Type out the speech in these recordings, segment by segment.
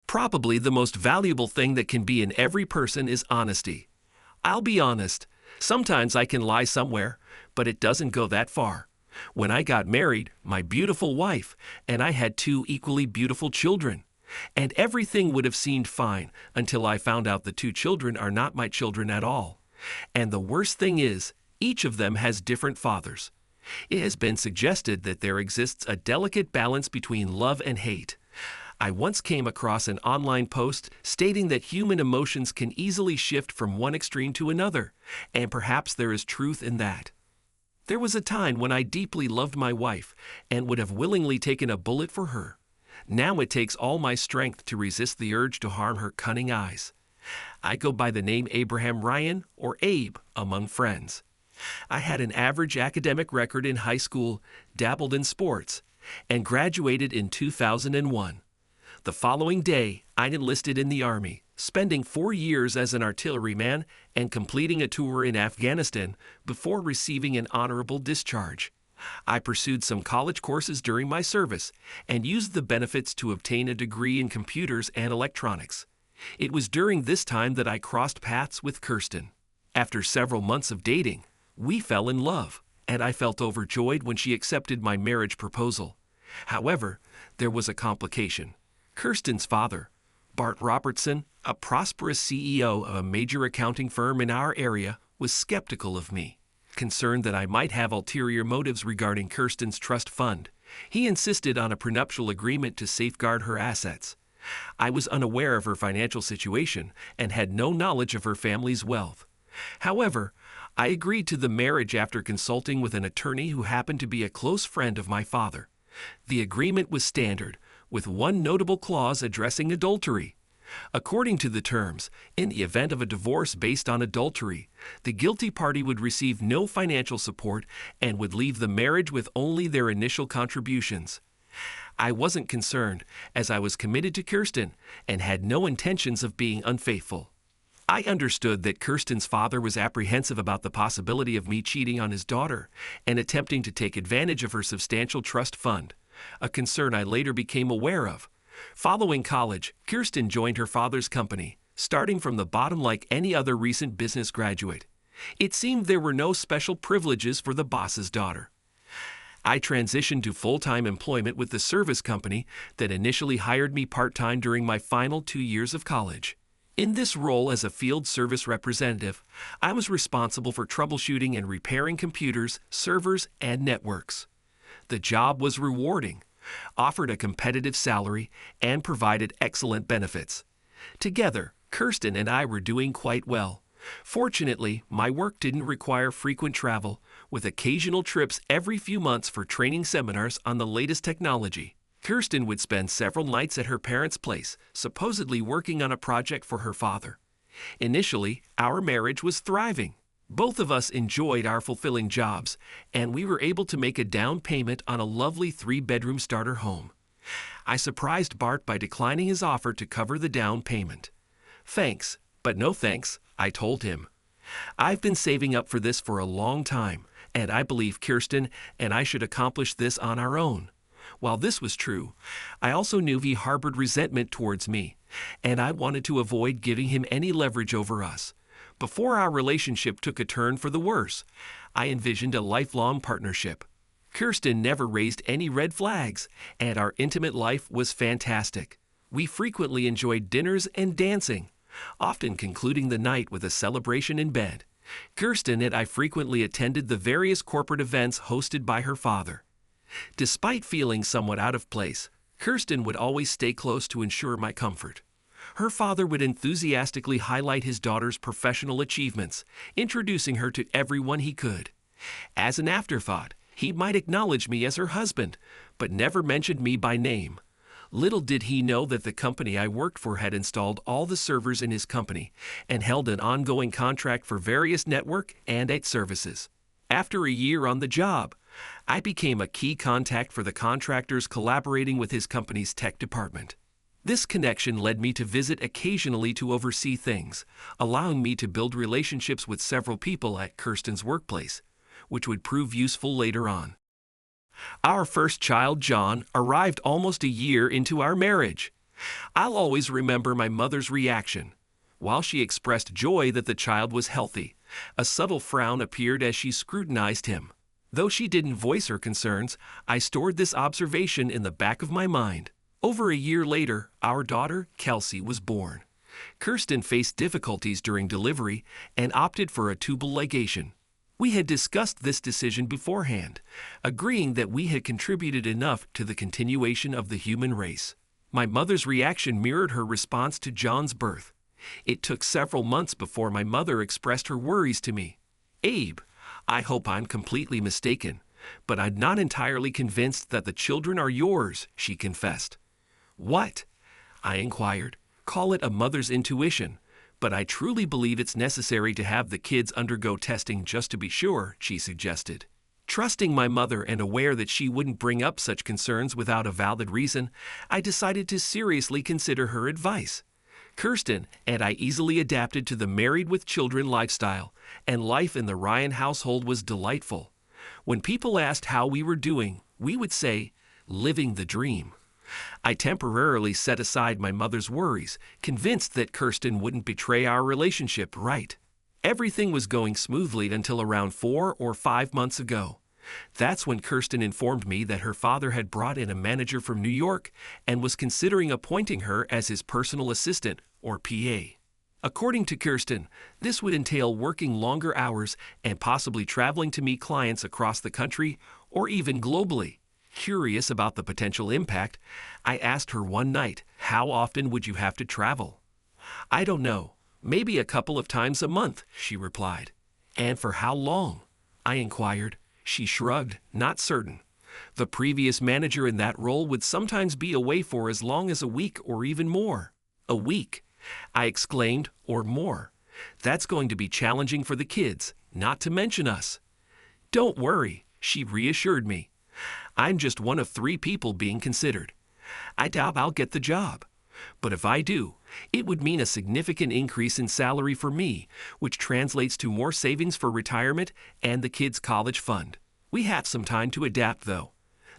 Probably the most valuable thing that can be in every person is honesty. I'll be honest, sometimes I can lie somewhere, but it doesn't go that far. When I got married, my beautiful wife, and I had two equally beautiful children. And everything would have seemed fine until I found out the two children are not my children at all. And the worst thing is, each of them has different fathers. It has been suggested that there exists a delicate balance between love and hate. I once came across an online post stating that human emotions can easily shift from one extreme to another, and perhaps there is truth in that. There was a time when I deeply loved my wife and would have willingly taken a bullet for her. Now it takes all my strength to resist the urge to harm her cunning eyes. I go by the name Abraham Ryan, or Abe, among friends. I had an average academic record in high school, dabbled in sports, and graduated in 2001. The following day, I enlisted in the Army, spending 4 years as an artilleryman and completing a tour in Afghanistan before receiving an honorable discharge. I pursued some college courses during my service and used the benefits to obtain a degree in computers and electronics. It was during this time that I crossed paths with Kirsten. After several months of dating, we fell in love, and I felt overjoyed when she accepted my marriage proposal. However, there was a complication. Kirsten's father, Bart Robertson, a prosperous CEO of a major accounting firm in our area, was skeptical of me. Concerned that I might have ulterior motives regarding Kirsten's trust fund, he insisted on a prenuptial agreement to safeguard her assets. I was unaware of her financial situation and had no knowledge of her family's wealth. However, I agreed to the marriage after consulting with an attorney who happened to be a close friend of my father. The agreement was standard, with one notable clause addressing adultery. According to the terms, in the event of a divorce based on adultery, the guilty party would receive no financial support and would leave the marriage with only their initial contributions. I wasn't concerned, as I was committed to Kirsten and had no intentions of being unfaithful. I understood that Kirsten's father was apprehensive about the possibility of me cheating on his daughter and attempting to take advantage of her substantial trust fund, a concern I later became aware of. Following college, Kirsten joined her father's company, starting from the bottom like any other recent business graduate. It seemed there were no special privileges for the boss's daughter. I transitioned to full-time employment with the service company that initially hired me part-time during my final 2 years of college. In this role as a field service representative, I was responsible for troubleshooting and repairing computers, servers, and networks. The job was rewarding, offered a competitive salary, and provided excellent benefits. Together, Kirsten and I were doing quite well. Fortunately, my work didn't require frequent travel, with occasional trips every few months for training seminars on the latest technology. Kirsten would spend several nights at her parents' place, supposedly working on a project for her father. Initially, our marriage was thriving. Both of us enjoyed our fulfilling jobs, and we were able to make a down payment on a lovely 3-bedroom starter home. I surprised Bart by declining his offer to cover the down payment. "Thanks, but no thanks," I told him. "I've been saving up for this for a long time, and I believe Kirsten and I should accomplish this on our own." While this was true, I also knew he harbored resentment towards me, and I wanted to avoid giving him any leverage over us. Before our relationship took a turn for the worse, I envisioned a lifelong partnership. Kirsten never raised any red flags, and our intimate life was fantastic. We frequently enjoyed dinners and dancing, often concluding the night with a celebration in bed. Kirsten and I frequently attended the various corporate events hosted by her father. Despite feeling somewhat out of place, Kirsten would always stay close to ensure my comfort. Her father would enthusiastically highlight his daughter's professional achievements, introducing her to everyone he could. As an afterthought, he might acknowledge me as her husband, but never mentioned me by name. Little did he know that the company I worked for had installed all the servers in his company and held an ongoing contract for various network and IT services. After a year on the job, I became a key contact for the contractors collaborating with his company's tech department. This connection led me to visit occasionally to oversee things, allowing me to build relationships with several people at Kirsten's workplace, which would prove useful later on. Our first child, John, arrived almost a year into our marriage. I'll always remember my mother's reaction. While she expressed joy that the child was healthy, a subtle frown appeared as she scrutinized him. Though she didn't voice her concerns, I stored this observation in the back of my mind. Over a year later, our daughter, Kelsey, was born. Kirsten faced difficulties during delivery and opted for a tubal ligation. We had discussed this decision beforehand, agreeing that we had contributed enough to the continuation of the human race. My mother's reaction mirrored her response to John's birth. It took several months before my mother expressed her worries to me. "Abe, I hope I'm completely mistaken, but I'm not entirely convinced that the children are yours," she confessed. "What?" I inquired. "Call it a mother's intuition, but I truly believe it's necessary to have the kids undergo testing just to be sure," she suggested. Trusting my mother and aware that she wouldn't bring up such concerns without a valid reason, I decided to seriously consider her advice. Kirsten and I easily adapted to the married with children lifestyle, and life in the Ryan household was delightful. When people asked how we were doing, we would say, "Living the dream." I temporarily set aside my mother's worries, convinced that Kirsten wouldn't betray our relationship, right? Everything was going smoothly until around 4 or 5 months ago. That's when Kirsten informed me that her father had brought in a manager from New York and was considering appointing her as his personal assistant, or PA. According to Kirsten, this would entail working longer hours and possibly traveling to meet clients across the country or even globally. Curious about the potential impact, I asked her one night, "How often would you have to travel?" "I don't know. Maybe a couple of times a month," she replied. "And for how long?" I inquired. She shrugged, not certain. The previous manager in that role would sometimes be away for as long as a week or even more. "A week?" I exclaimed, "or more. That's going to be challenging for the kids, not to mention us." "Don't worry," she reassured me. "I'm just one of 3 people being considered. I doubt I'll get the job. But if I do, it would mean a significant increase in salary for me, which translates to more savings for retirement and the kids' college fund. We have some time to adapt, though.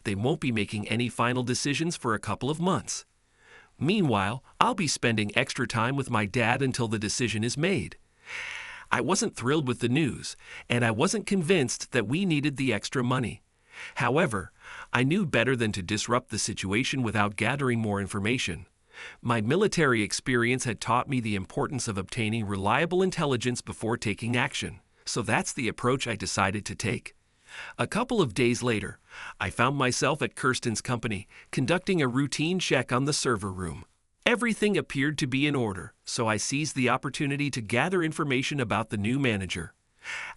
They won't be making any final decisions for a couple of months. Meanwhile, I'll be spending extra time with my dad until the decision is made." I wasn't thrilled with the news, and I wasn't convinced that we needed the extra money. However, I knew better than to disrupt the situation without gathering more information. My military experience had taught me the importance of obtaining reliable intelligence before taking action, so that's the approach I decided to take. A couple of days later, I found myself at Kirsten's company, conducting a routine check on the server room. Everything appeared to be in order, so I seized the opportunity to gather information about the new manager.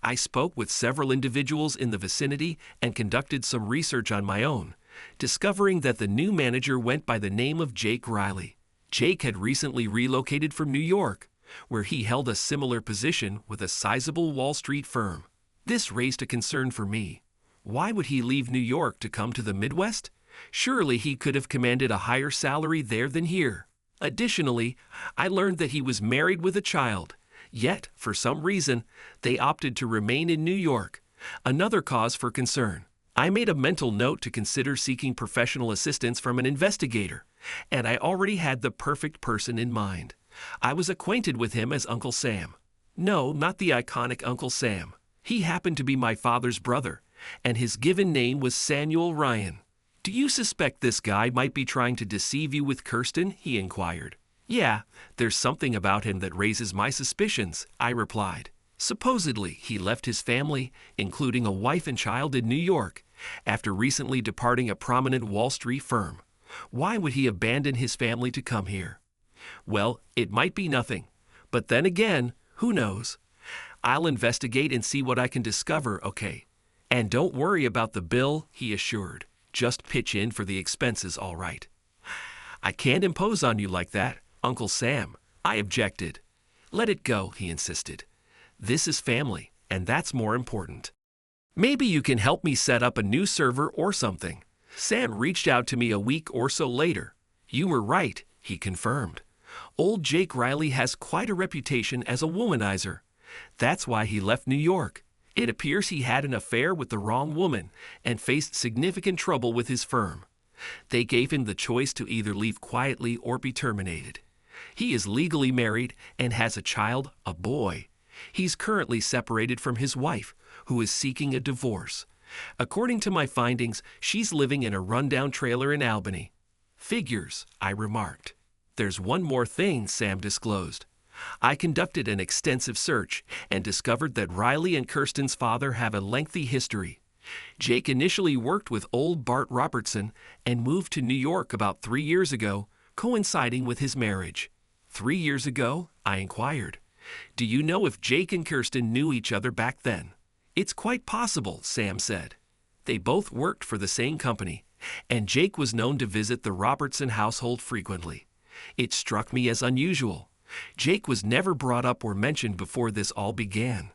I spoke with several individuals in the vicinity and conducted some research on my own, discovering that the new manager went by the name of Jake Riley. Jake had recently relocated from New York, where he held a similar position with a sizable Wall Street firm. This raised a concern for me. Why would he leave New York to come to the Midwest? Surely he could have commanded a higher salary there than here. Additionally, I learned that he was married with a child. Yet, for some reason, they opted to remain in New York, another cause for concern. I made a mental note to consider seeking professional assistance from an investigator, and I already had the perfect person in mind. I was acquainted with him as Uncle Sam. No, not the iconic Uncle Sam. He happened to be my father's brother, and his given name was Samuel Ryan. "Do you suspect this guy might be trying to deceive you with Kirsten?" he inquired. "Yeah, there's something about him that raises my suspicions," I replied. Supposedly, he left his family, including a wife and child, in New York, after recently departing a prominent Wall Street firm. Why would he abandon his family to come here? Well, it might be nothing. But then again, who knows? I'll investigate and see what I can discover, okay? "And don't worry about the bill," he assured. "Just pitch in for the expenses, all right." "I can't impose on you like that, Uncle Sam," I objected. "Let it go," he insisted. "This is family, and that's more important. Maybe you can help me set up a new server or something." Sam reached out to me a week or so later. "You were right," he confirmed. "Old Jake Riley has quite a reputation as a womanizer. That's why he left New York. It appears he had an affair with the wrong woman and faced significant trouble with his firm. They gave him the choice to either leave quietly or be terminated. He is legally married and has a child, a boy. He's currently separated from his wife, who is seeking a divorce. According to my findings, she's living in a rundown trailer in Albany. Figures, I remarked. There's one more thing, Sam disclosed. I conducted an extensive search and discovered that Riley and Kirsten's father have a lengthy history. Jake initially worked with old Bart Robertson and moved to New York about 3 years ago, coinciding with his marriage. 3 years ago? I inquired. Do you know if Jake and Kirsten knew each other back then? It's quite possible, Sam said. They both worked for the same company, and Jake was known to visit the Robertson household frequently. It struck me as unusual. Jake was never brought up or mentioned before this all began.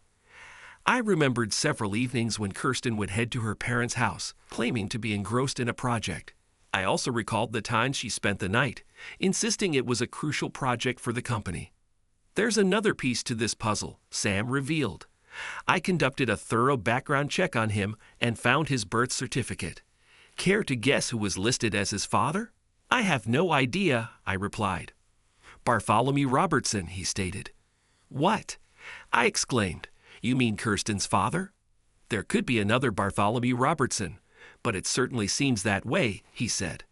I remembered several evenings when Kirsten would head to her parents' house, claiming to be engrossed in a project. I also recalled the times she spent the night, insisting it was a crucial project for the company. There's another piece to this puzzle, Sam revealed. I conducted a thorough background check on him and found his birth certificate. Care to guess who was listed as his father? I have no idea, I replied. Bartholomew Robertson, he stated. What? I exclaimed. You mean Kirsten's father? There could be another Bartholomew Robertson, but it certainly seems that way, he said.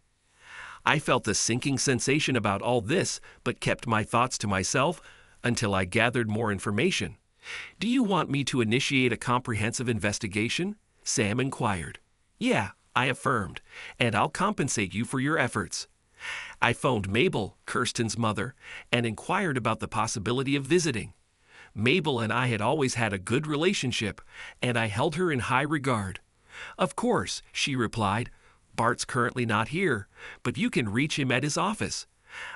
I felt a sinking sensation about all this, but kept my thoughts to myself until I gathered more information. Do you want me to initiate a comprehensive investigation? Sam inquired. Yeah, I affirmed, and I'll compensate you for your efforts. I phoned Mabel, Kirsten's mother, and inquired about the possibility of visiting. Mabel and I had always had a good relationship, and I held her in high regard. Of course, she replied, Bart's currently not here, but you can reach him at his office.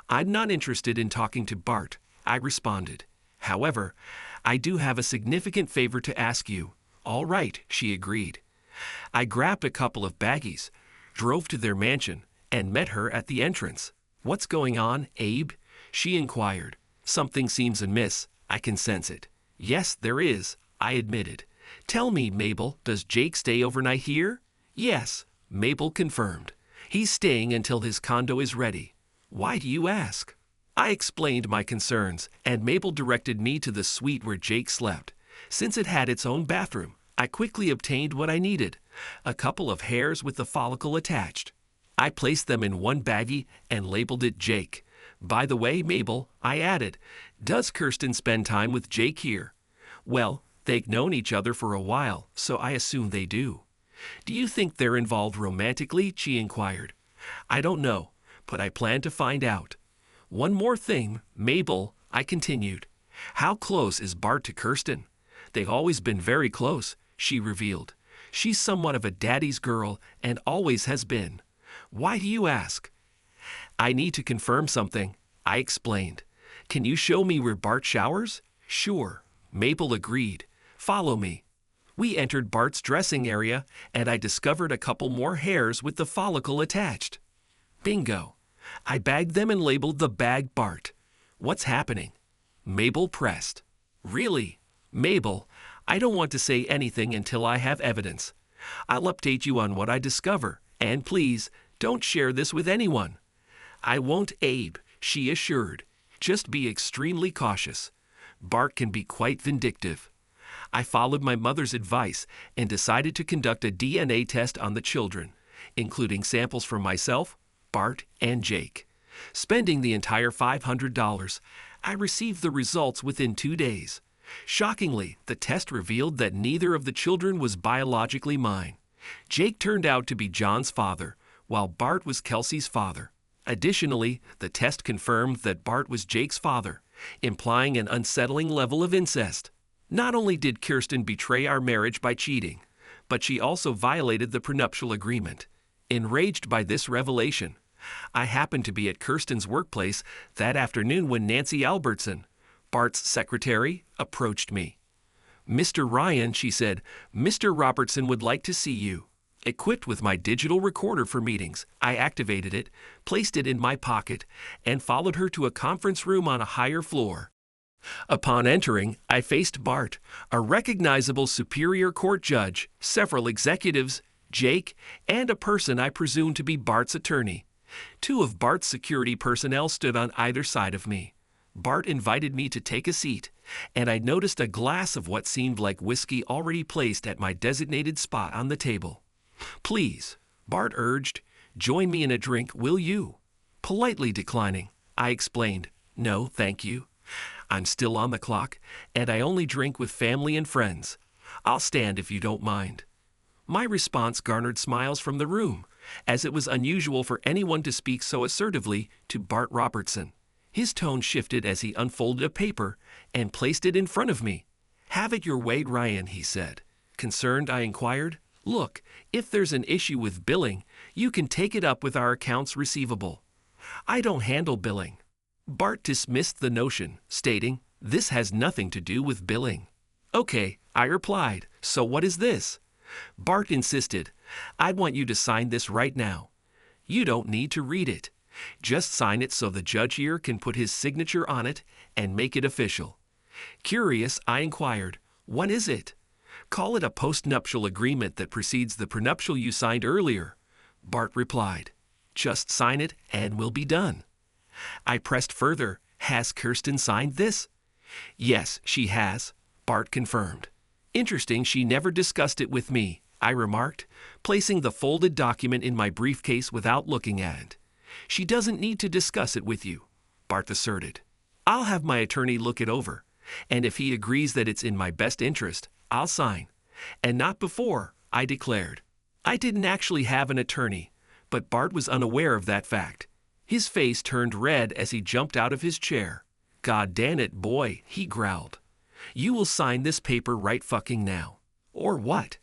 I'm not interested in talking to Bart, I responded. However, I do have a significant favor to ask you. All right, she agreed. I grabbed a couple of baggies, drove to their mansion, and met her at the entrance. What's going on, Abe? She inquired. Something seems amiss. I can sense it. Yes, there is, I admitted. Tell me, Mabel, does Jake stay overnight here? Yes, Mabel confirmed. He's staying until his condo is ready. Why do you ask? I explained my concerns, and Mabel directed me to the suite where Jake slept. Since it had its own bathroom, I quickly obtained what I needed, a couple of hairs with the follicle attached. I placed them in one baggie and labeled it Jake. By the way, Mabel, I added, does Kirsten spend time with Jake here? Well, they've known each other for a while, so I assume they do. Do you think they're involved romantically? She inquired. I don't know, but I plan to find out. One more thing, Mabel, I continued. How close is Bart to Kirsten? They've always been very close, she revealed. She's somewhat of a daddy's girl and always has been. Why do you ask? I need to confirm something, I explained. Can you show me where Bart showers? Sure, Mabel agreed. Follow me. We entered Bart's dressing area, and I discovered a couple more hairs with the follicle attached. Bingo. I bagged them and labeled the bag Bart. What's happening? Mabel pressed. Really? Mabel, I don't want to say anything until I have evidence. I'll update you on what I discover, and please, don't share this with anyone. I won't, Abe, she assured. Just be extremely cautious. Bart can be quite vindictive. I followed my mother's advice and decided to conduct a DNA test on the children, including samples from myself, Bart, and Jake. Spending the entire $500, I received the results within 2 days. Shockingly, the test revealed that neither of the children was biologically mine. Jake turned out to be John's father, while Bart was Kelsey's father. Additionally, the test confirmed that Bart was Jake's father, implying an unsettling level of incest. Not only did Kirsten betray our marriage by cheating, but she also violated the prenuptial agreement. Enraged by this revelation, I happened to be at Kirsten's workplace that afternoon when Nancy Albertson, Bart's secretary, approached me. Mr. Ryan, she said, Mr. Robertson would like to see you. Equipped with my digital recorder for meetings, I activated it, placed it in my pocket, and followed her to a conference room on a higher floor. Upon entering, I faced Bart, a recognizable Superior Court judge, several executives, Jake, and a person I presumed to be Bart's attorney. Two of Bart's security personnel stood on either side of me. Bart invited me to take a seat, and I noticed a glass of what seemed like whiskey already placed at my designated spot on the table. "Please," Bart urged, "join me in a drink, will you?" Politely declining, I explained, "No, thank you. I'm still on the clock, and I only drink with family and friends. I'll stand if you don't mind." My response garnered smiles from the room, as it was unusual for anyone to speak so assertively to Bart Robertson. His tone shifted as he unfolded a paper and placed it in front of me. "Have it your way, Ryan," he said. Concerned, I inquired, "Look, if there's an issue with billing, you can take it up with our accounts receivable. I don't handle billing." Bart dismissed the notion, stating, "This has nothing to do with billing." "Okay," I replied, "so what is this?" Bart insisted, "I want you to sign this right now. You don't need to read it. Just sign it so the judge here can put his signature on it and make it official." Curious, I inquired, "What is it?" "Call it a postnuptial agreement that precedes the prenuptial you signed earlier," Bart replied. "Just sign it and we'll be done." I pressed further, "Has Kirsten signed this?" "Yes, she has," Bart confirmed. "Interesting she never discussed it with me," I remarked, placing the folded document in my briefcase without looking at it. "She doesn't need to discuss it with you," Bart asserted. "I'll have my attorney look it over, and if he agrees that it's in my best interest, I'll sign." "And not before," I declared. I didn't actually have an attorney, but Bart was unaware of that fact. His face turned red as he jumped out of his chair. "God damn it, boy," he growled. "You will sign this paper right fucking now." "Or what?"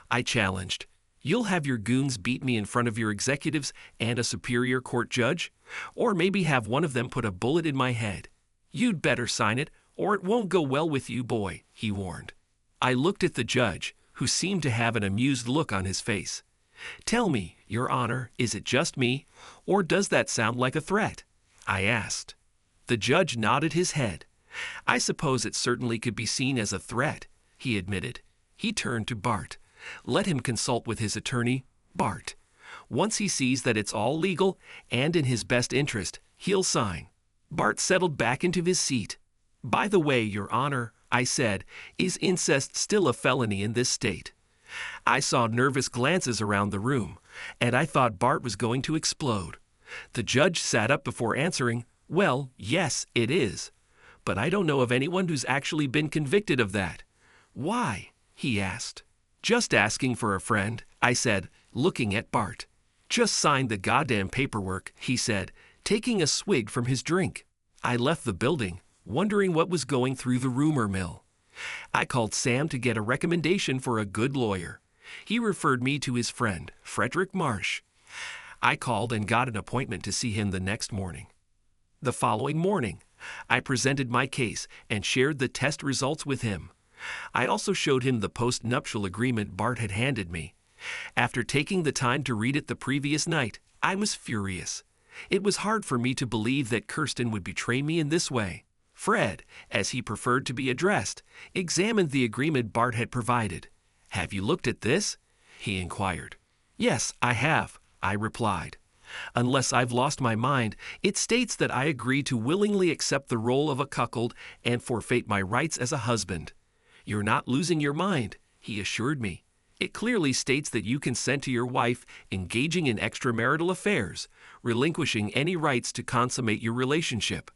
I challenged. "You'll have your goons beat me in front of your executives and a superior court judge? Or maybe have one of them put a bullet in my head? You'd better sign it, or it won't go well with you, boy," he warned. I looked at the judge, who seemed to have an amused look on his face. "Tell me, Your Honor, is it just me, or does that sound like a threat?" I asked. The judge nodded his head. "I suppose it certainly could be seen as a threat," he admitted. He turned to Bart. "Let him consult with his attorney, Bart. Once he sees that it's all legal and in his best interest, he'll sign." Bart settled back into his seat. "By the way, Your Honor," I said, "is incest still a felony in this state?" I saw nervous glances around the room, and I thought Bart was going to explode. The judge sat up before answering, "Well, yes, it is. But I don't know of anyone who's actually been convicted of that." "Why?" he asked. "Just asking for a friend," I said, looking at Bart. "Just sign the goddamn paperwork," he said, taking a swig from his drink. I left the building, wondering what was going through the rumor mill. I called Sam to get a recommendation for a good lawyer. He referred me to his friend, Frederick Marsh. I called and got an appointment to see him the next morning. The following morning, I presented my case and shared the test results with him. I also showed him the post-nuptial agreement Bart had handed me. After taking the time to read it the previous night, I was furious. It was hard for me to believe that Kirsten would betray me in this way. Fred, as he preferred to be addressed, examined the agreement Bart had provided. "Have you looked at this?" he inquired. "Yes, I have," I replied. "Unless I've lost my mind, it states that I agree to willingly accept the role of a cuckold and forfeit my rights as a husband." "You're not losing your mind," he assured me. "It clearly states that you consent to your wife engaging in extramarital affairs, relinquishing any rights to consummate your relationship.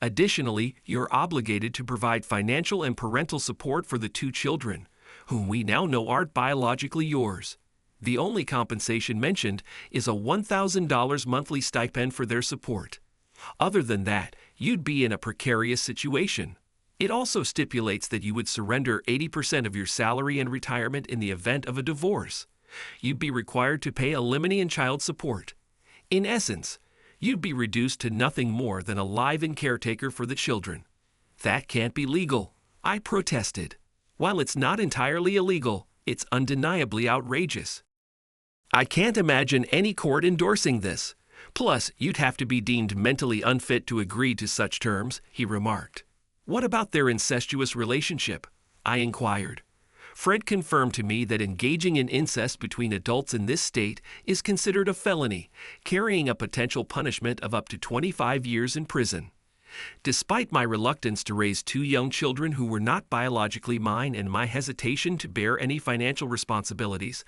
Additionally, you're obligated to provide financial and parental support for the 2 children, whom we now know aren't biologically yours. The only compensation mentioned is a $1,000 monthly stipend for their support. Other than that, you'd be in a precarious situation. It also stipulates that you would surrender 80% of your salary and retirement in the event of a divorce. You'd be required to pay alimony and child support. In essence, you'd be reduced to nothing more than a live-in caretaker for the children. That can't be legal," I protested. "While it's not entirely illegal, it's undeniably outrageous. I can't imagine any court endorsing this. Plus, you'd have to be deemed mentally unfit to agree to such terms," he remarked. "What about their incestuous relationship?" I inquired. Fred confirmed to me that engaging in incest between adults in this state is considered a felony, carrying a potential punishment of up to 25 years in prison. Despite my reluctance to raise two young children who were not biologically mine and my hesitation to bear any financial responsibilities,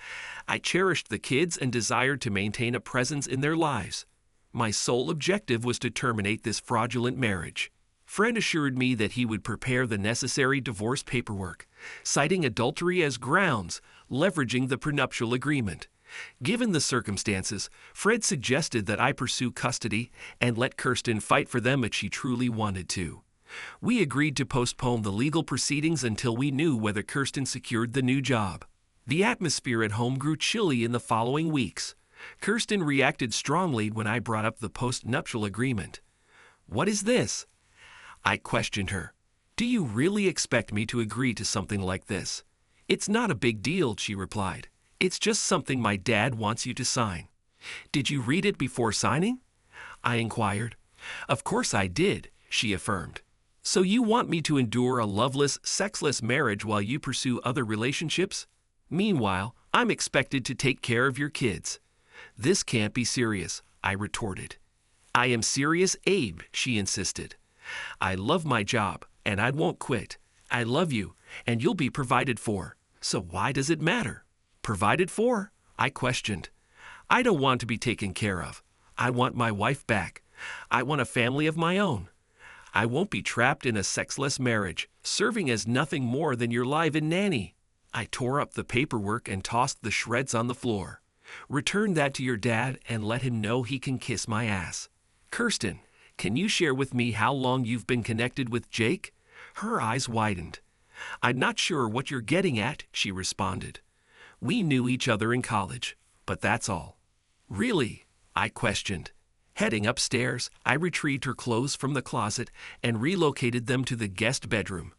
I cherished the kids and desired to maintain a presence in their lives. My sole objective was to terminate this fraudulent marriage. Fred assured me that he would prepare the necessary divorce paperwork, citing adultery as grounds, leveraging the prenuptial agreement. Given the circumstances, Fred suggested that I pursue custody and let Kirsten fight for them if she truly wanted to. We agreed to postpone the legal proceedings until we knew whether Kirsten secured the new job. The atmosphere at home grew chilly in the following weeks. Kirsten reacted strongly when I brought up the post-nuptial agreement. "What is this?" I questioned her. "Do you really expect me to agree to something like this?" "It's not a big deal," she replied. "It's just something my dad wants you to sign." "Did you read it before signing?" I inquired. "Of course I did," she affirmed. "So you want me to endure a loveless, sexless marriage while you pursue other relationships? Meanwhile, I'm expected to take care of your kids." "This can't be serious," I retorted. "I am serious, Abe," she insisted. "I love my job, and I won't quit. I love you, and you'll be provided for. So why does it matter?" "Provided for?" I questioned. "I don't want to be taken care of. I want my wife back. I want a family of my own. I won't be trapped in a sexless marriage, serving as nothing more than your live-in nanny." I tore up the paperwork and tossed the shreds on the floor. "Return that to your dad and let him know he can kiss my ass." "Kirsten, can you share with me how long you've been connected with Jake?" Her eyes widened. "I'm not sure what you're getting at," she responded. "We knew each other in college, but that's all." "Really?" I questioned. Heading upstairs, I retrieved her clothes from the closet and relocated them to the guest bedroom.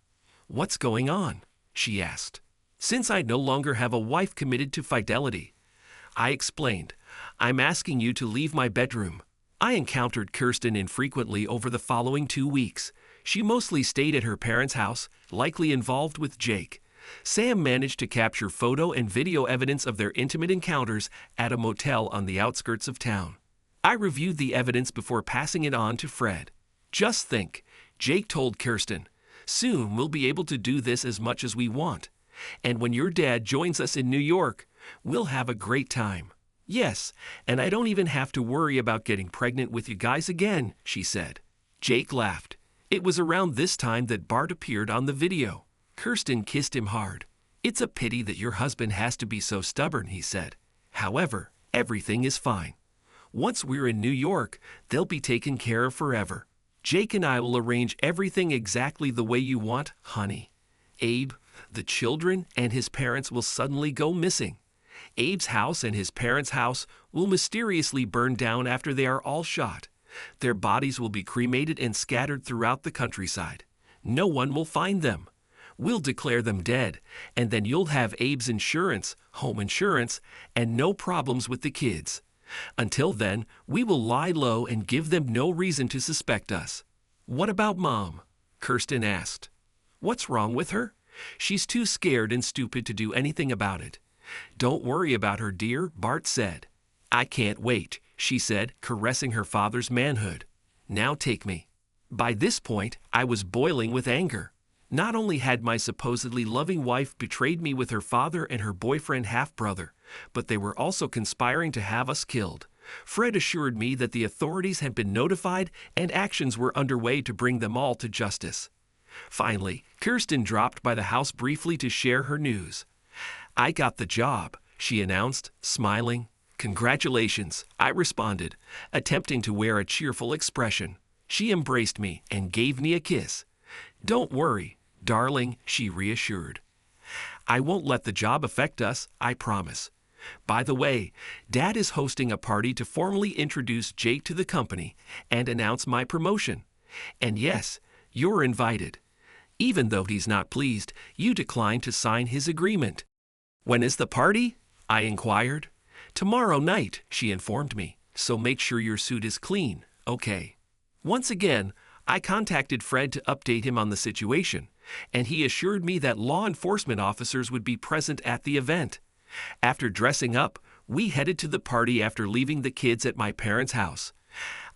"What's going on?" she asked. "Since I no longer have a wife committed to fidelity," I explained, "I'm asking you to leave my bedroom." I encountered Kirsten infrequently over the following 2 weeks. She mostly stayed at her parents' house, likely involved with Jake. Sam managed to capture photo and video evidence of their intimate encounters at a motel on the outskirts of town. I reviewed the evidence before passing it on to Fred. "Just think," Jake told Kirsten, "soon we'll be able to do this as much as we want. And when your dad joins us in New York, we'll have a great time." "Yes, and I don't even have to worry about getting pregnant with you guys again," she said. Jake laughed. It was around this time that Bart appeared on the video. Kirsten kissed him hard. "It's a pity that your husband has to be so stubborn," he said. "However, everything is fine. Once we're in New York, they'll be taken care of forever. Jake and I will arrange everything exactly the way you want, honey. Abe, the children and his parents will suddenly go missing. Abe's house and his parents' house will mysteriously burn down after they are all shot. Their bodies will be cremated and scattered throughout the countryside. No one will find them. We'll declare them dead, and then you'll have Abe's insurance, home insurance, and no problems with the kids. Until then, we will lie low and give them no reason to suspect us." "What about Mom?" Kirsten asked. "What's wrong with her? She's too scared and stupid to do anything about it." "Don't worry about her, dear," Bart said. "I can't wait," she said, caressing her father's manhood. "Now take me." By this point, I was boiling with anger. Not only had my supposedly loving wife betrayed me with her father and her boyfriend half-brother, but they were also conspiring to have us killed. Fred assured me that the authorities had been notified and actions were underway to bring them all to justice. Finally, Kirsten dropped by the house briefly to share her news. "I got the job," she announced, smiling. "Congratulations," I responded, attempting to wear a cheerful expression. She embraced me and gave me a kiss. "Don't worry, darling," she reassured. "I won't let the job affect us, I promise. By the way, Dad is hosting a party to formally introduce Jake to the company and announce my promotion. And yes, you're invited. Even though he's not pleased, you declined to sign his agreement." "When is the party?" I inquired. "Tomorrow night," she informed me, "so make sure your suit is clean, okay?" Once again, I contacted Fred to update him on the situation, and he assured me that law enforcement officers would be present at the event. After dressing up, we headed to the party after leaving the kids at my parents' house.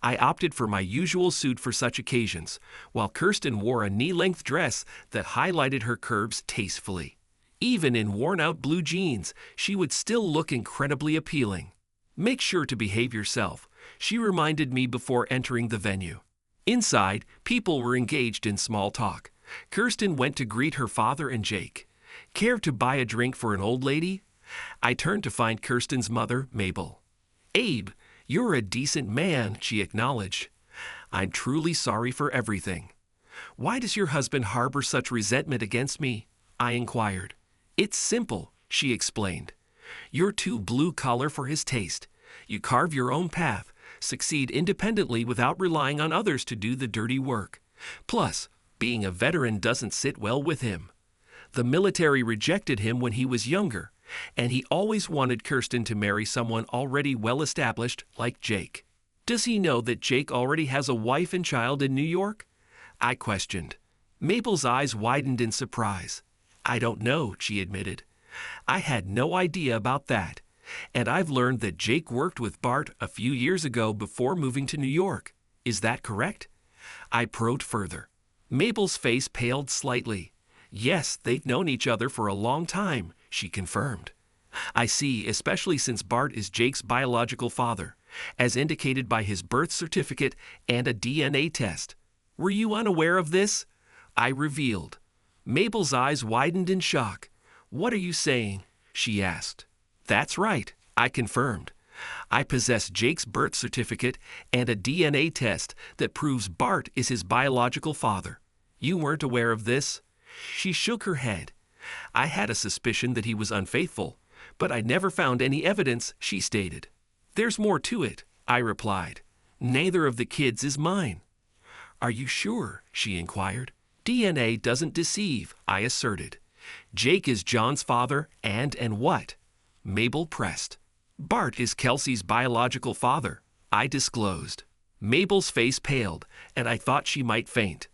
I opted for my usual suit for such occasions, while Kirsten wore a knee-length dress that highlighted her curves tastefully. Even in worn-out blue jeans, she would still look incredibly appealing. "Make sure to behave yourself," she reminded me before entering the venue. Inside, people were engaged in small talk. Kirsten went to greet her father and Jake. "Care to buy a drink for an old lady?" I turned to find Kirsten's mother, Mabel. "Abe, you're a decent man," she acknowledged. "I'm truly sorry for everything." "Why does your husband harbor such resentment against me?" I inquired. "It's simple," she explained. "You're too blue-collar for his taste. You carve your own path, succeed independently without relying on others to do the dirty work. Plus, being a veteran doesn't sit well with him. The military rejected him when he was younger, and he always wanted Kirsten to marry someone already well-established like Jake." "Does he know that Jake already has a wife and child in New York?" I questioned. Mabel's eyes widened in surprise. "I don't know," she admitted. "I had no idea about that, and I've learned that Jake worked with Bart a few years ago before moving to New York. Is that correct?" I probed further. Mabel's face paled slightly. "Yes, they've known each other for a long time," she confirmed. "I see, especially since Bart is Jake's biological father, as indicated by his birth certificate and a DNA test. Were you unaware of this?" I revealed. Mabel's eyes widened in shock. "What are you saying?" she asked. "That's right," I confirmed. "I possess Jake's birth certificate and a DNA test that proves Bart is his biological father. You weren't aware of this?" She shook her head. "I had a suspicion that he was unfaithful, but I never found any evidence," she stated. "There's more to it," I replied. "Neither of the kids is mine." "Are you sure?" she inquired. "DNA doesn't deceive," I asserted. "Jake is John's father and what?" Mabel pressed. "Bart is Kelsey's biological father," I disclosed. Mabel's face paled, and I thought she might faint.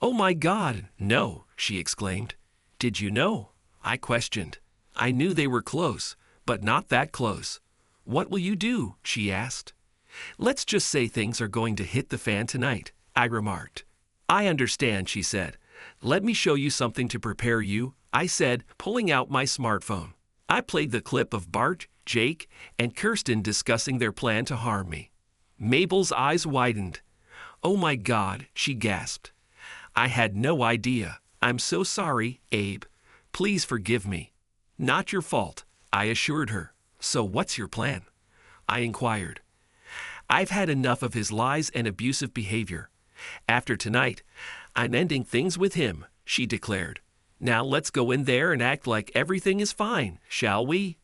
"Oh my God, no," she exclaimed. "Did you know?" I questioned. "I knew they were close, but not that close." "What will you do?" she asked. "Let's just say things are going to hit the fan tonight," I remarked. "I understand," she said. "Let me show you something to prepare you," I said, pulling out my smartphone. I played the clip of Bart, Jake, and Kirsten discussing their plan to harm me. Mabel's eyes widened. "Oh my God," she gasped. "I had no idea. I'm so sorry, Abe. Please forgive me." "Not your fault," I assured her. "So what's your plan?" I inquired. "I've had enough of his lies and abusive behavior. After tonight, I'm ending things with him," she declared. "Now let's go in there and act like everything is fine, shall we?"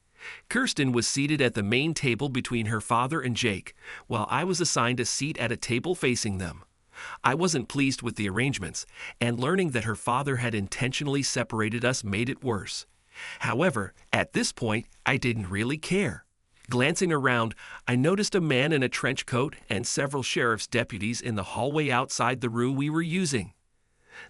Kirsten was seated at the main table between her father and Jake, while I was assigned a seat at a table facing them. I wasn't pleased with the arrangements, and learning that her father had intentionally separated us made it worse. However, at this point, I didn't really care. Glancing around, I noticed a man in a trench coat and several sheriff's deputies in the hallway outside the room we were using.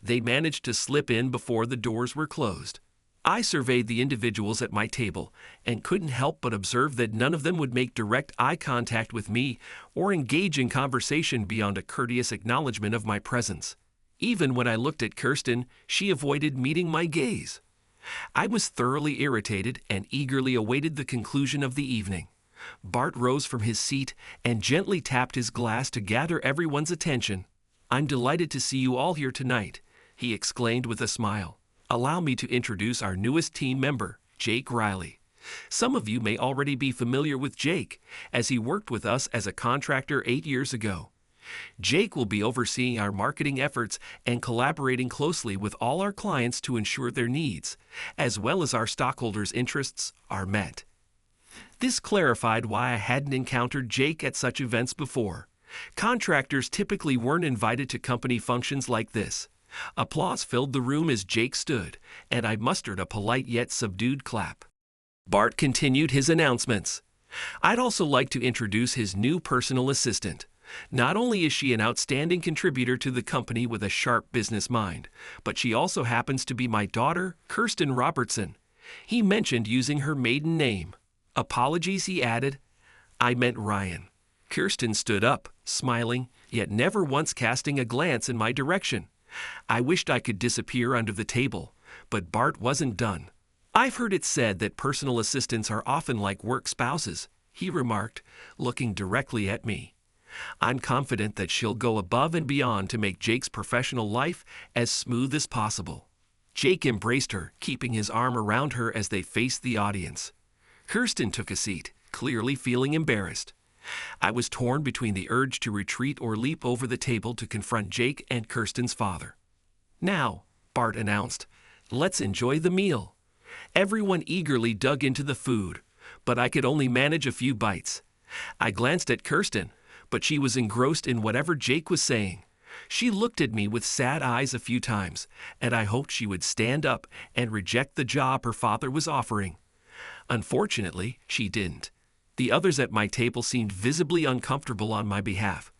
They managed to slip in before the doors were closed. I surveyed the individuals at my table and couldn't help but observe that none of them would make direct eye contact with me or engage in conversation beyond a courteous acknowledgement of my presence. Even when I looked at Kirsten, she avoided meeting my gaze. I was thoroughly irritated and eagerly awaited the conclusion of the evening. Bart rose from his seat and gently tapped his glass to gather everyone's attention. "I'm delighted to see you all here tonight," he exclaimed with a smile. "Allow me to introduce our newest team member, Jake Riley. Some of you may already be familiar with Jake, as he worked with us as a contractor 8 years ago. Jake will be overseeing our marketing efforts and collaborating closely with all our clients to ensure their needs, as well as our stockholders' interests, are met." This clarified why I hadn't encountered Jake at such events before. Contractors typically weren't invited to company functions like this. Applause filled the room as Jake stood, and I mustered a polite yet subdued clap. Bart continued his announcements. "I'd also like to introduce his new personal assistant, Not only is she an outstanding contributor to the company with a sharp business mind, but she also happens to be my daughter, Kirsten Robertson. He mentioned using her maiden name. Apologies, he added. I meant Ryan. Kirsten stood up, smiling, yet never once casting a glance in my direction. I wished I could disappear under the table, but Bart wasn't done. I've heard it said that personal assistants are often like work spouses, he remarked, looking directly at me. I'm confident that she'll go above and beyond to make Jake's professional life as smooth as possible. Jake embraced her, keeping his arm around her as they faced the audience. Kirsten took a seat, clearly feeling embarrassed. I was torn between the urge to retreat or leap over the table to confront Jake and Kirsten's father. Now, Bart announced, let's enjoy the meal. Everyone eagerly dug into the food, but I could only manage a few bites. I glanced at Kirsten, but she was engrossed in whatever Jake was saying. She looked at me with sad eyes a few times, and I hoped she would stand up and reject the job her father was offering. Unfortunately, she didn't. The others at my table seemed visibly uncomfortable on my behalf.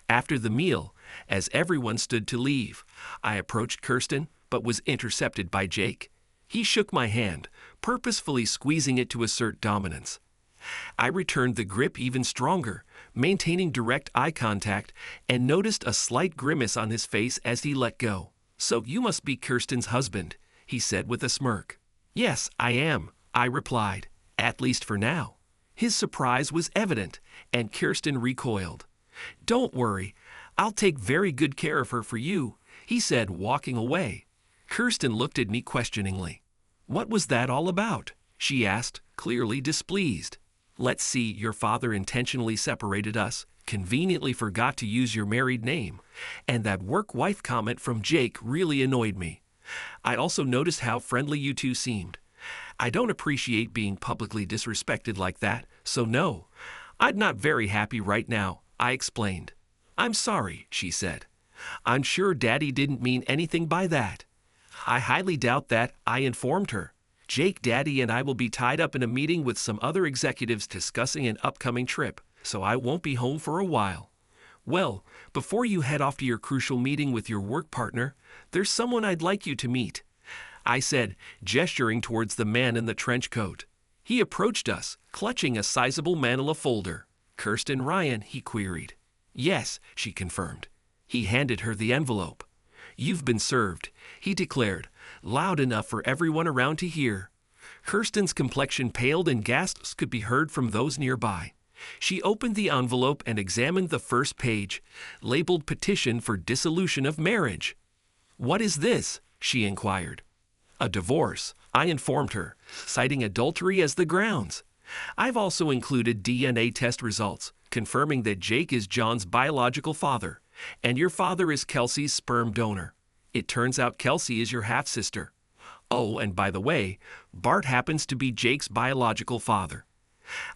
After the meal, as everyone stood to leave, I approached Kirsten, but was intercepted by Jake. He shook my hand, purposefully squeezing it to assert dominance. I returned the grip even stronger, maintaining direct eye contact, and noticed a slight grimace on his face as he let go. So you must be Kirsten's husband, he said with a smirk. Yes, I am, I replied, at least for now. His surprise was evident, and Kirsten recoiled. Don't worry, I'll take very good care of her for you, he said, walking away. Kirsten looked at me questioningly. What was that all about? She asked, clearly displeased. Let's see, your father intentionally separated us, conveniently forgot to use your married name, and that work-wife comment from Jake really annoyed me. I also noticed how friendly you two seemed. I don't appreciate being publicly disrespected like that, so no, I'm not very happy right now, I explained. I'm sorry, she said. I'm sure Daddy didn't mean anything by that. I highly doubt that, I informed her. Jake, Daddy, and I will be tied up in a meeting with some other executives discussing an upcoming trip, so I won't be home for a while. Well, before you head off to your crucial meeting with your work partner, there's someone I'd like you to meet, I said, gesturing towards the man in the trench coat. He approached us, clutching a sizable manila folder. Kirsten Ryan, he queried. Yes, she confirmed. He handed her the envelope. You've been served, he declared, loud enough for everyone around to hear. Kirsten's complexion paled and gasps could be heard from those nearby. She opened the envelope and examined the first page, labeled Petition for Dissolution of Marriage. What is this? She inquired. A divorce, I informed her, citing adultery as the grounds. I've also included DNA test results, confirming that Jake is John's biological father, and your father is Kelsey's sperm donor. It turns out Kelsey is your half-sister. Oh, and by the way, Bart happens to be Jake's biological father.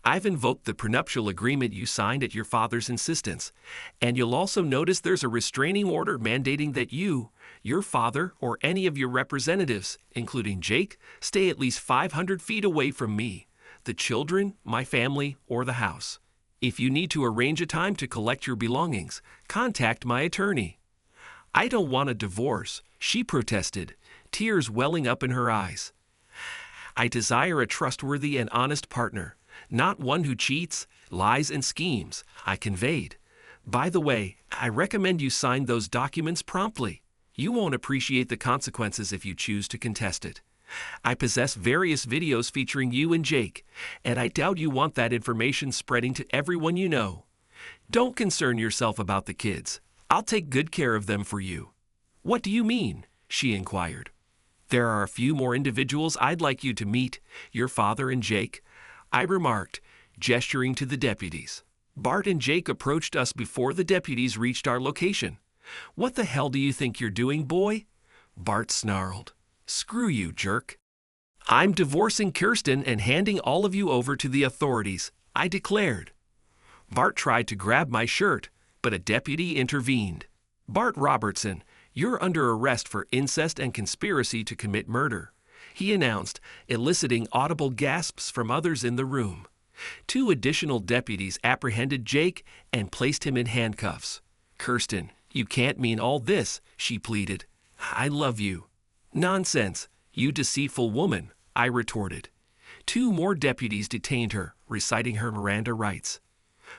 I've invoked the prenuptial agreement you signed at your father's insistence, and you'll also notice there's a restraining order mandating that you, your father, or any of your representatives, including Jake, stay at least 500 feet away from me, the children, my family, or the house. If you need to arrange a time to collect your belongings, contact my attorney. I don't want a divorce, she protested, tears welling up in her eyes. I desire a trustworthy and honest partner, not one who cheats, lies, and schemes, I conveyed. By the way, I recommend you sign those documents promptly. You won't appreciate the consequences if you choose to contest it. I possess various videos featuring you and Jake, and I doubt you want that information spreading to everyone you know. Don't concern yourself about the kids. I'll take good care of them for you. What do you mean? She inquired. There are a few more individuals I'd like you to meet, your father and Jake, I remarked, gesturing to the deputies. Bart and Jake approached us before the deputies reached our location. What the hell do you think you're doing, boy? Bart snarled. Screw you, jerk. I'm divorcing Kirsten and handing all of you over to the authorities, I declared. Bart tried to grab my shirt, but a deputy intervened. Bart Robertson, you're under arrest for incest and conspiracy to commit murder, he announced, eliciting audible gasps from others in the room. 2 additional deputies apprehended Jake and placed him in handcuffs. "Kirsten, you can't mean all this," she pleaded. "I love you." "Nonsense, you deceitful woman," I retorted. 2 more deputies detained her, reciting her Miranda rights.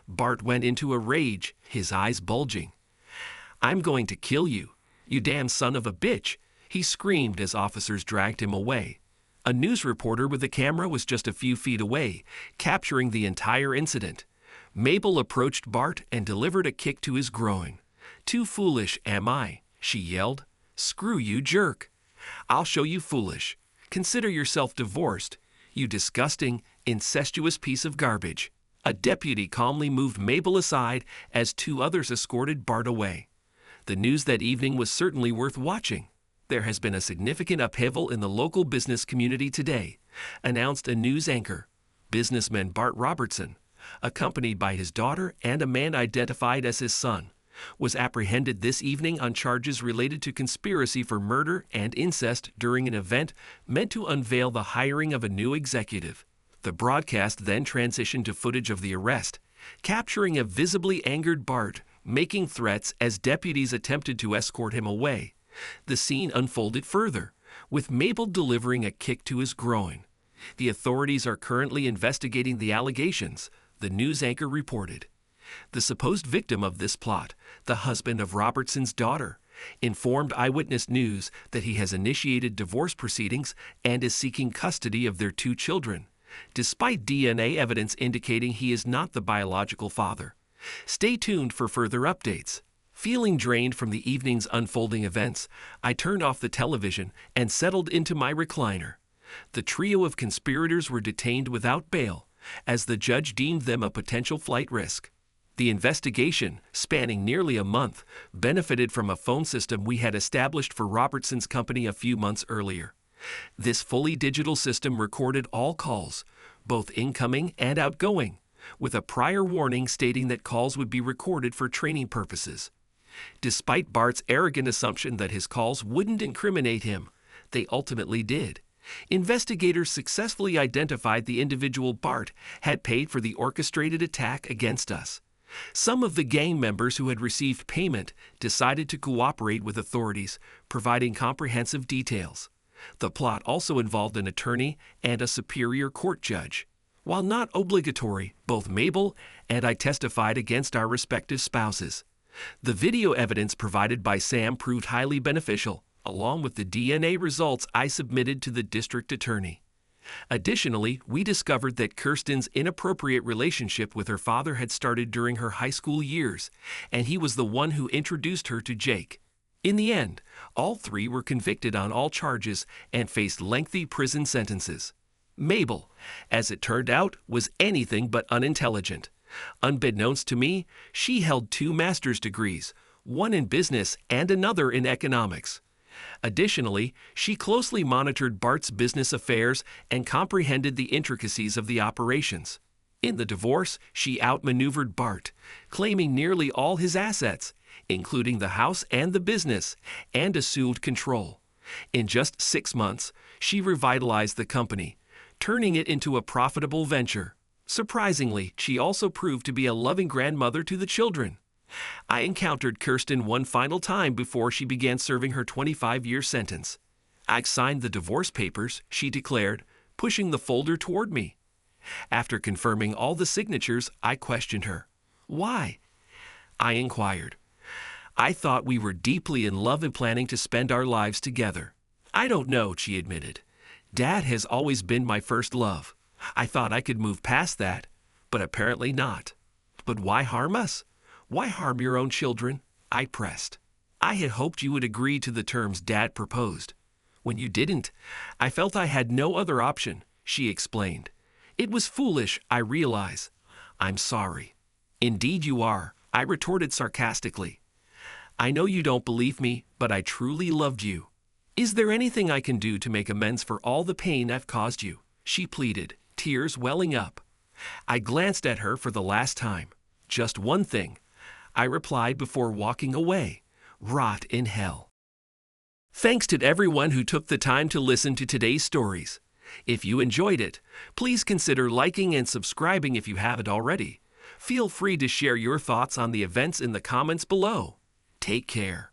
Bart went into a rage, his eyes bulging. "I'm going to kill you, you damn son of a bitch," he screamed as officers dragged him away. A news reporter with a camera was just a few feet away, capturing the entire incident. Mabel approached Bart and delivered a kick to his groin. "Too foolish am I," she yelled. "Screw you, jerk. I'll show you foolish. Consider yourself divorced, you disgusting, incestuous piece of garbage." A deputy calmly moved Mabel aside as 2 others escorted Bart away. The news that evening was certainly worth watching. "There has been a significant upheaval in the local business community today," announced a news anchor. Businessman Bart Robertson, accompanied by his daughter and a man identified as his son, was apprehended this evening on charges related to conspiracy for murder and incest during an event meant to unveil the hiring of a new executive. The broadcast then transitioned to footage of the arrest, capturing a visibly angered Bart making threats as deputies attempted to escort him away. The scene unfolded further, with Mabel delivering a kick to his groin. "The authorities are currently investigating the allegations," the news anchor reported. The supposed victim of this plot, the husband of Robertson's daughter, informed Eyewitness News that he has initiated divorce proceedings and is seeking custody of their 2 children, despite DNA evidence indicating he is not the biological father. Stay tuned for further updates. Feeling drained from the evening's unfolding events, I turned off the television and settled into my recliner. The trio of conspirators were detained without bail, as the judge deemed them a potential flight risk. The investigation, spanning nearly a month, benefited from a phone system we had established for Robertson's company a few months earlier. This fully digital system recorded all calls, both incoming and outgoing, with a prior warning stating that calls would be recorded for training purposes. Despite Bart's arrogant assumption that his calls wouldn't incriminate him, they ultimately did. Investigators successfully identified the individual Bart had paid for the orchestrated attack against us. Some of the gang members who had received payment decided to cooperate with authorities, providing comprehensive details. The plot also involved an attorney and a superior court judge. While not obligatory, both Mabel and I testified against our respective spouses. The video evidence provided by Sam proved highly beneficial, along with the DNA results I submitted to the district attorney. Additionally, we discovered that Kirsten's inappropriate relationship with her father had started during her high school years, and he was the one who introduced her to Jake. In the end, all 3 were convicted on all charges and faced lengthy prison sentences. Mabel, as it turned out, was anything but unintelligent. Unbeknownst to me, she held 2 master's degrees, one in business and another in economics. Additionally, she closely monitored Bart's business affairs and comprehended the intricacies of the operations. In the divorce, she outmaneuvered Bart, claiming nearly all his assets, including the house and the business, and assumed control. In just 6 months, she revitalized the company, turning it into a profitable venture. Surprisingly, she also proved to be a loving grandmother to the children. I encountered Kirsten one final time before she began serving her 25-year sentence. "I signed the divorce papers," she declared, pushing the folder toward me. After confirming all the signatures, I questioned her. "Why?" I inquired. "I thought we were deeply in love and planning to spend our lives together." "I don't know," she admitted. "Dad has always been my first love. I thought I could move past that, but apparently not." "But why harm us? Why harm your own children?" I pressed. "I had hoped you would agree to the terms Dad proposed. When you didn't, I felt I had no other option," she explained. "It was foolish, I realize. I'm sorry." "Indeed you are," I retorted sarcastically. "I know you don't believe me, but I truly loved you. Is there anything I can do to make amends for all the pain I've caused you?" she pleaded, tears welling up. I glanced at her for the last time. "Just one thing," I replied before walking away. Rot in hell. Thanks to everyone who took the time to listen to today's stories. If you enjoyed it, please consider liking and subscribing if you haven't already. Feel free to share your thoughts on the events in the comments below. Take care.